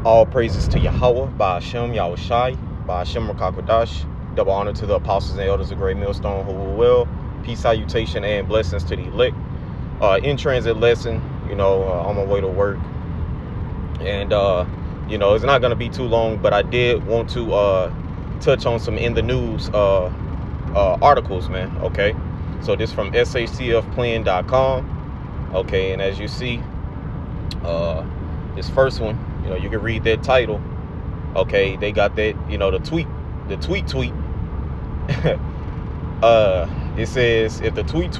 All praises to Yahweh, by Hashem, Yahushai, by Hashem Rakakwadash. Double honor to the apostles and elders of Great Millstone who will well. Peace, salutation, and blessings to the elect. In transit lesson, on my way to work. And, it's not going to be too long, but I did want to touch on some in the news articles, man. Okay. So this from SACFplan.com. Okay. And as you see, this first one, you can read that title. Okay, they got that, the tweet. It says, if the tweet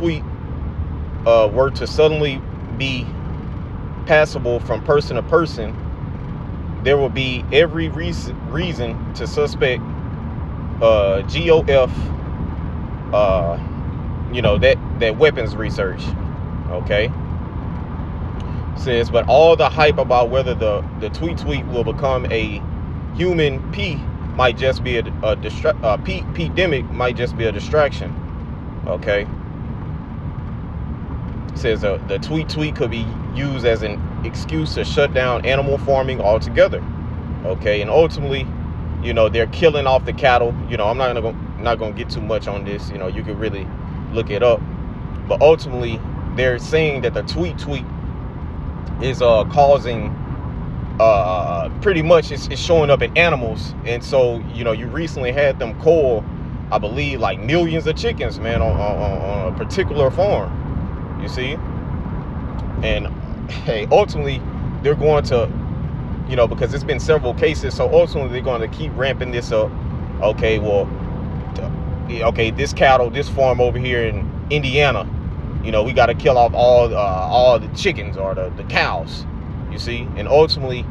were to suddenly be passable from person to person, there will be every reason to suspect GOF, that weapons research. Okay. Says, but all the hype about whether the tweet will become a human might just be pandemic might just be a distraction. Okay. Says the tweet could be used as an excuse to shut down animal farming altogether. Okay, and ultimately, they're killing off the cattle. I'm not gonna get too much on this. You could really look it up, but ultimately, they're saying that the tweet is causing pretty much it's showing up in animals. And so you recently had them cull, I believe, like millions of chickens, man, on a particular farm, you see. And hey, ultimately they're going to, because it's been several cases, so ultimately they're going to keep ramping this up. Okay, well, this cattle, this farm over here in Indiana, we got to kill off all the chickens or the cows, you see. And ultimately,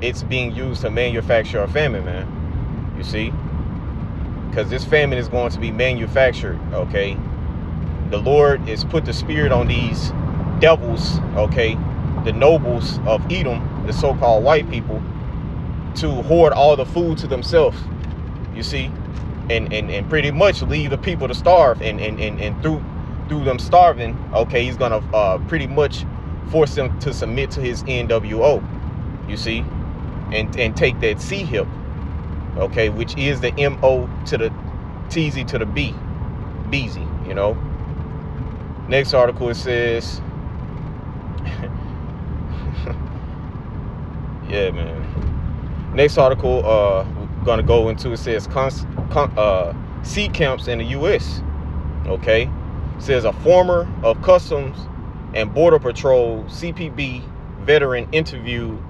it's being used to manufacture a famine, man, you see. Because this famine is going to be manufactured, okay. The Lord has put the spirit on these devils, okay, the nobles of Edom, the so-called white people, to hoard all the food to themselves, you see, and pretty much leave the people to starve, and through them starving, okay, he's gonna pretty much force them to submit to his NWO, you see, and take that C-hip, okay, which is the M-O to the T-Z to the B, Beezy, Next article, it says, yeah, man. Next article, gonna go into, it says sea camps in the U.S., okay. Says a former of Customs and Border Patrol CPB veteran interviewed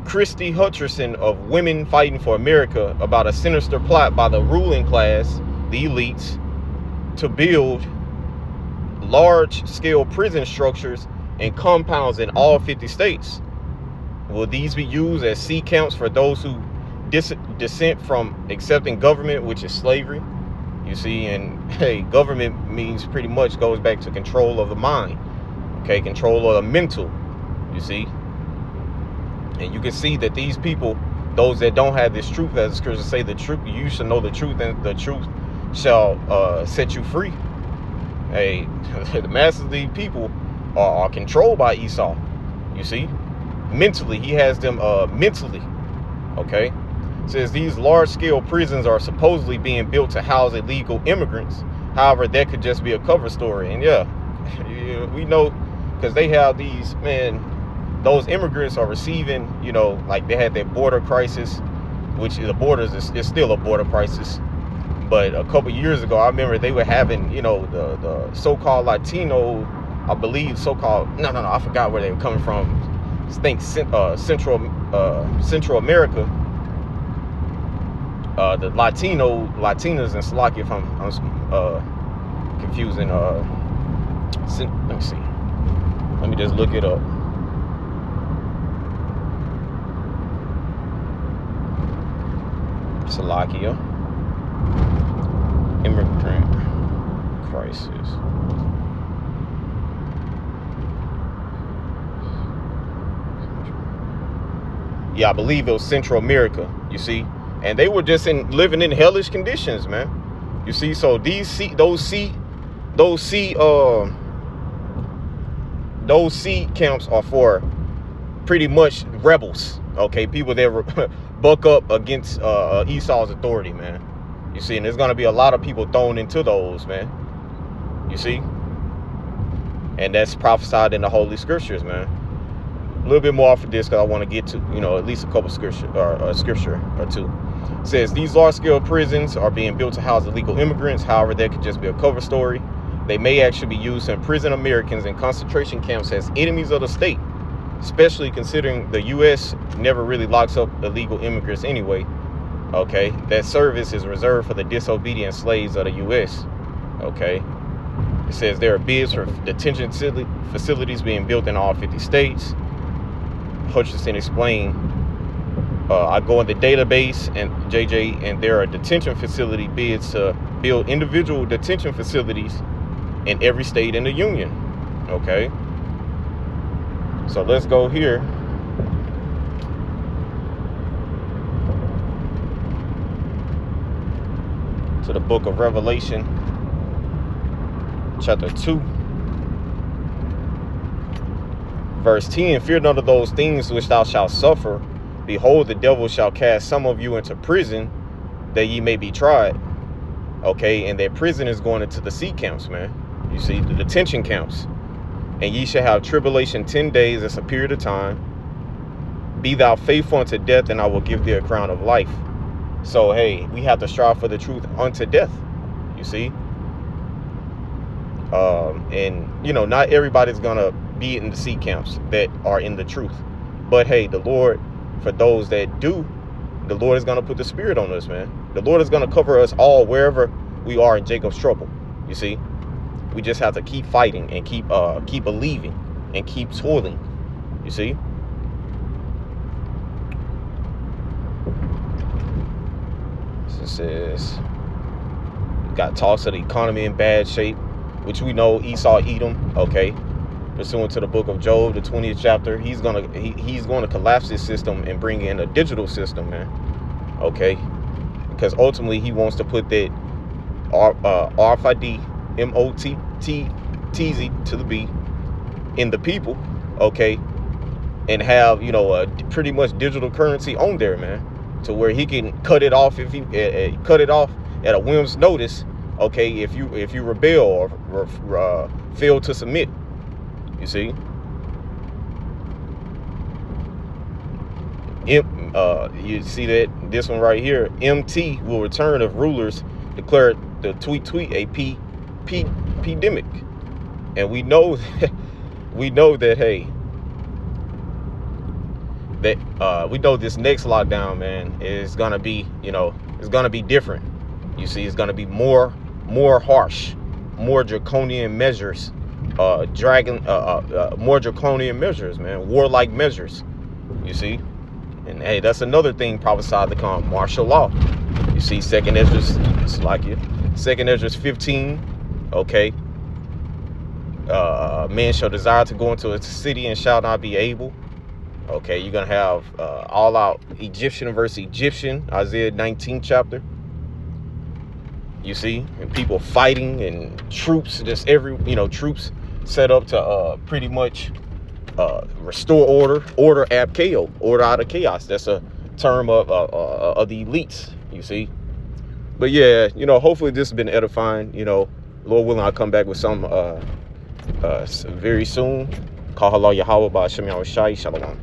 Christy Hutcherson of Women Fighting for America about a sinister plot by the ruling class, the elites, to build large-scale prison structures and compounds in all 50 states. Will these be used as sea camps for those who dissent from accepting government, which is slavery? You see, and hey, government means pretty much goes back to control of the mind, okay, control of the mental, you see. And you can see that these people, those that don't have this truth, as the scriptures say, the truth, you should know the truth, and the truth shall set you free. Hey, the masses of these people are controlled by Esau, you see. Mentally, he has them mentally, okay. Says these large-scale prisons are supposedly being built to house illegal immigrants. However, that could just be a cover story. And yeah, we know, because they have these, man, those immigrants are receiving, like they had that border crisis, which the borders is still a border crisis. But a couple years ago, I remember they were having, the so-called Latino, I believe, so-called, no, I forgot where they were coming from. I think Central America. The Latinas and Slovakia, if I'm confusing. Let me see. Let me just look it up. Slovakia. Immigrant crisis. Yeah, I believe it was Central America, you see. And they were just living in hellish conditions, man. You see, so those sea camps are for pretty much rebels, Okay, people that buck up against Esau's authority, man. You see, and there's gonna be a lot of people thrown into those, man. You see, and that's prophesied in the Holy Scriptures, man. A little bit more off of this because I want to get to, at least a couple scripture or two. It says these large-scale prisons are being built to house illegal immigrants. However, that could just be a cover story. They may actually be used to imprison Americans in concentration camps as enemies of the state, especially considering the U.S. never really locks up illegal immigrants anyway. Okay, that service is reserved for the disobedient slaves of the U.S. Okay, it says there are bids for detention facilities being built in all 50 states. Hutchinson explained, I go in the database and JJ, and there are detention facility bids to build individual detention facilities in every state in the union. Okay, so let's go here to the book of Revelation, chapter 2. Verse 10, fear none of those things which thou shalt suffer. Behold, the devil shall cast some of you into prison, that ye may be tried. Okay, and that prison is going into the sea camps, man. You see, the detention camps. And ye shall have tribulation 10 days, that's a period of time. Be thou faithful unto death, and I will give thee a crown of life. So, hey, we have to strive for the truth unto death, you see. And, not everybody's going to be in the sea camps that are in the truth. But, hey, the Lord, for those that do, the Lord is going to put the Spirit on us, man. The Lord is going to cover us all wherever we are in Jacob's trouble, you see. We just have to keep fighting and keep believing and keep toiling, you see. So it says, got tossed to the economy in bad shape, which we know Esau, Edom, okay. Pursuant to the book of Job, the 20th chapter, he's gonna collapse this system and bring in a digital system, man. Okay, because ultimately he wants to put that RFID MOTTZ to the B in the people, okay, and have a pretty much digital currency on there, man, to where he can cut it off if he cut it off at a whim's notice, okay, if you rebel or fail to submit. You see, you see that this one right here, MT will return if rulers declare the tweet a pandemic, and we know that hey, that we know this next lockdown, man, is gonna be it's gonna be different. You see, it's gonna be more harsh, more draconian measures. More draconian measures, man, warlike measures, you see. And hey, that's another thing prophesied to come, martial law. You see, 2nd Esdras 15, okay. Men shall desire to go into a city and shall not be able. Okay, you're gonna have all out Egyptian versus Egyptian, Isaiah 19th chapter. You see, and people fighting and troops, just troops set up to pretty much restore order ab chaos, order out of chaos. That's a term of the elites, you see. But yeah, hopefully this has been edifying. Lord willing, I'll come back with some very soon. Call Yahweh by Shem Yahweh Shai. Shalom.